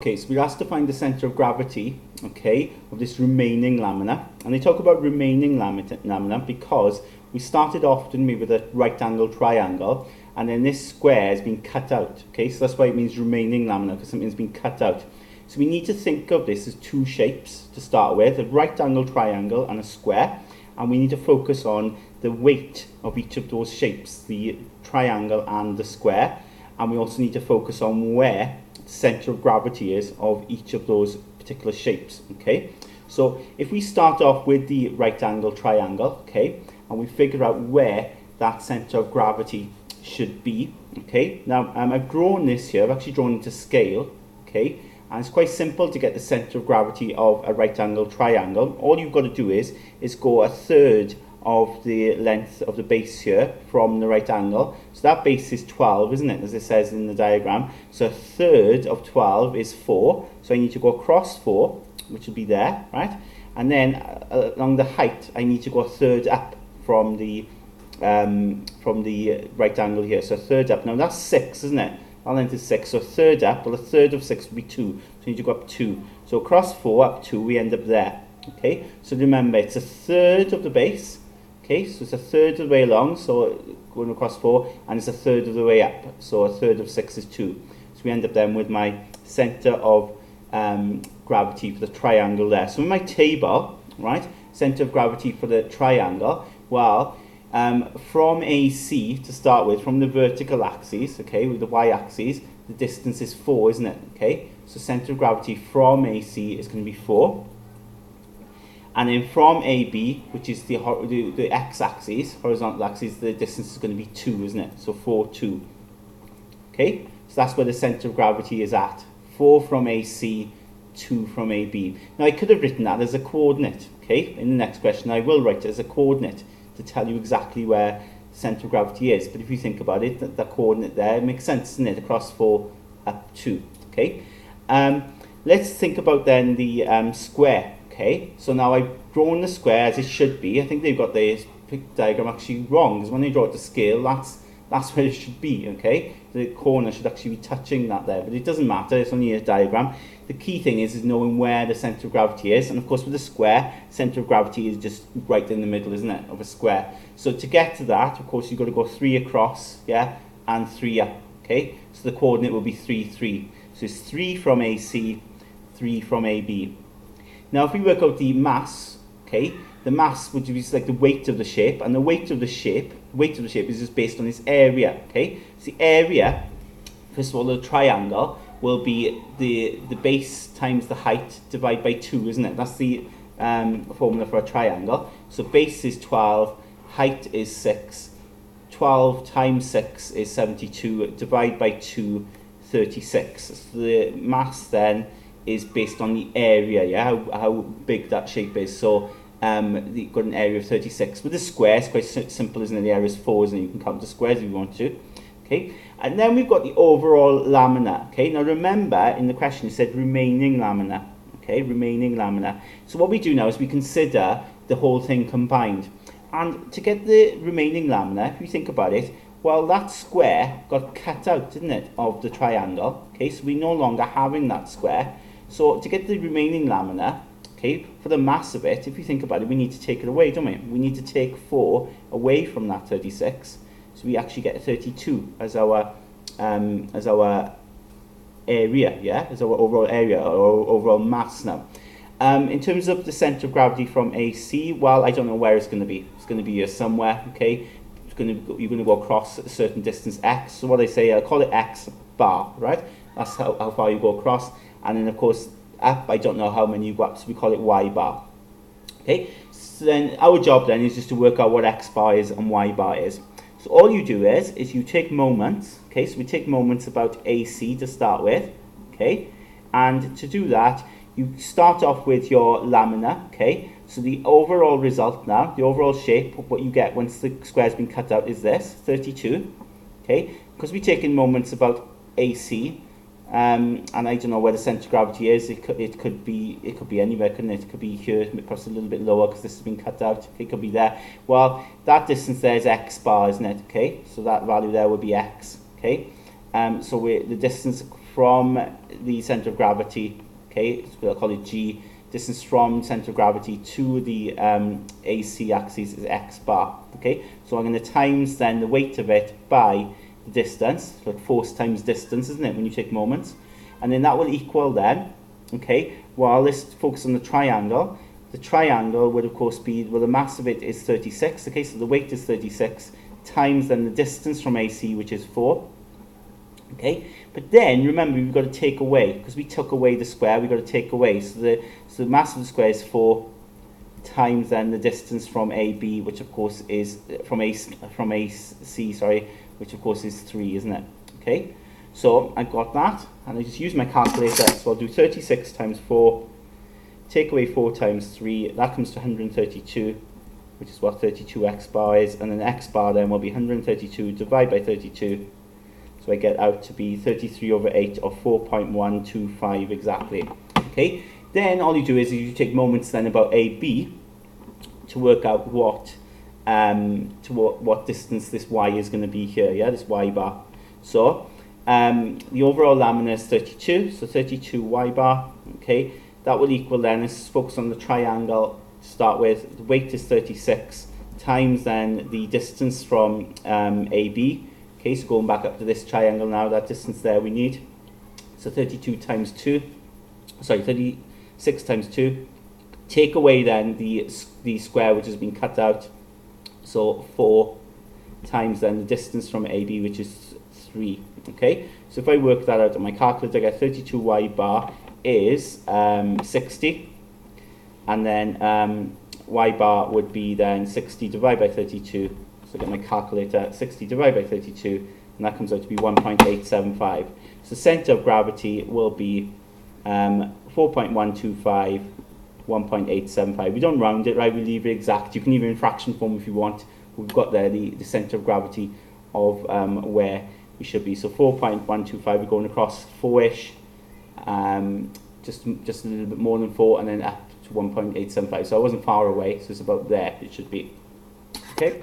Okay, so we're asked to find the centre of gravity, okay, of this remaining lamina. And they talk about remaining lamina because we started off, didn't we, with a right angle triangle, and then this square has been cut out, okay? So that's why it means remaining lamina, because something's been cut out. So we need to think of this as two shapes to start with, a right angle triangle and a square, and we need to focus on the weight of each of those shapes, the triangle and the square, and we also need to focus on where centre of gravity is of each of those particular shapes, okay? So if we start off with the right angle triangle, okay, and we figure out where that centre of gravity should be, okay? Now, I've drawn this here, I've actually drawn it to scale, okay? And it's quite simple to get the centre of gravity of a right angle triangle. All you've got to do is go a third of the length of the base here from the right angle. So that base is 12, isn't it, as it says in the diagram. So a third of 12 is 4. So I need to go across 4, which will be there, right? And then along the height, I need to go a third up from the right angle here. So a third up. Now that's 6, isn't it? That length is 6. So a third up, well, a third of 6 would be 2. So I need to go up 2. So across 4, up 2, we end up there. Okay, so remember, it's a third of the base. Okay, so it's a third of the way along, so going across 4, and it's a third of the way up, so a third of 6 is 2. So we end up then with my centre of gravity for the triangle there. So in my table, right, centre of gravity for the triangle, well, from AC to start with, from the vertical axis, okay, with the y-axis, the distance is 4, isn't it? Okay, so centre of gravity from AC is going to be 4. And then from AB, which is the x-axis, horizontal axis, the distance is going to be 2, isn't it? So 4, 2. Okay, so that's where the centre of gravity is at. 4 from AC, 2 from AB. Now I could have written that as a coordinate, okay? In the next question I will write it as a coordinate to tell you exactly where centre of gravity is. But if you think about it, that coordinate there, it makes sense, doesn't it? Across 4, up 2, okay? Let's think about then the square. Okay, so now I've drawn the square as it should be. I think they've got the diagram actually wrong, because when they draw it to scale, that's where it should be, okay? The corner should actually be touching that there, but it doesn't matter, it's only a diagram. The key thing is knowing where the centre of gravity is, and of course with a square, centre of gravity is just right in the middle, isn't it, of a square. So to get to that, of course, you've got to go 3 across, yeah, and 3 up, okay? So the coordinate will be 3, 3. So it's 3 from AC, 3 from AB. Now, if we work out the mass, okay, the mass would be like the weight of the shape, and the weight of the shape is just based on its area, okay? So the area, first of all, the triangle will be the base times the height divided by 2, isn't it? That's the formula for a triangle. So base is 12, height is 6, 12 times 6 is 72, divide by 2, 36. So the mass then is based on the area, yeah, how big that shape is. So you've got an area of 36. With the square, it's quite simple, isn't it? The area is 4, isn't it? You can count the squares if you want to. Okay, and then we've got the overall lamina. Okay, now remember in the question it said remaining lamina. Okay, remaining lamina. So what we do now is we consider the whole thing combined. And to get the remaining lamina, if you think about it, well, that square got cut out, didn't it, of the triangle. Okay, so we're no longer having that square. So to get the remaining lamina, okay, for the mass of it, if you think about it, we need to take it away, don't we? We need to take 4 away from that 36. So we actually get 32 as our area, yeah, as our overall area or overall mass now. In terms of the centre of gravity from AC, well, I don't know where it's going to be. It's going to be here somewhere, okay? You're going to go across a certain distance x. So what I say, I'll call it x bar, right? That's how far you go across. And then, of course, up, I don't know how many you go up, so we call it y bar. Okay, so then our job then is just to work out what x bar is and y bar is. So all you do is you take moments, okay, so we take moments about AC to start with, okay, and to do that, you start off with your lamina, okay, so the overall result now, the overall shape, what you get once the square's been cut out is this, 32, okay, because we take in moments about AC, and I don't know where the centre of gravity is. It could be anywhere, couldn't it? It could be here, perhaps a little bit lower because this has been cut out. It could be there. Well, that distance there is x bar, isn't it? Okay, so that value there would be x. Okay, so the distance from the centre of gravity, okay, so I'll call it G. Distance from centre of gravity to the AC axis is x bar, okay. So I'm going to times then the weight of it by the distance, so force times distance, isn't it, when you take moments, and then that will equal then, okay, well, let's focus on the triangle. The triangle would of course be, well, the mass of it is 36, okay, so the weight is 36 times then the distance from AC, which is 4. Okay, but then remember we've got to take away, because we took away the square, we've got to take away. So the mass of the square is 4 times then the distance from AB, which of course is from AC, sorry, which of course is 3, isn't it? Okay, so I've got that, and I just use my calculator. So I'll do 36 times 4, take away 4 times 3, that comes to 132, which is what 32x bar is, and then x bar then will be 132 divided by 32. So I get out to be 33 over 8, or 4.125 exactly. Okay, then all you do is you take moments then about AB to work out what distance this y is going to be here, yeah, this y bar. So the overall laminar is 32, so 32 y bar, okay, that will equal then, let's focus on the triangle to start with, the weight is 36 times then the distance from AB. Okay, so going back up to this triangle now, that distance there we need. So 32 times 2, sorry, 36 times 2. Take away then the square which has been cut out. So 4 times then the distance from AB, which is 3. Okay, so if I work that out on my calculator, I get 32y bar is 60. And then y bar would be then 60 divided by 32. So I get my calculator, 60 divided by 32, and that comes out to be 1.875. So centre of gravity will be 4.125, 1.875. We don't round it, right? We leave it exact. You can leave it in fraction form if you want. We've got there the centre of gravity of where we should be. So 4.125, we're going across 4-ish, just a little bit more than 4, and then up to 1.875. So I wasn't far away, so it's about there it should be. Okay.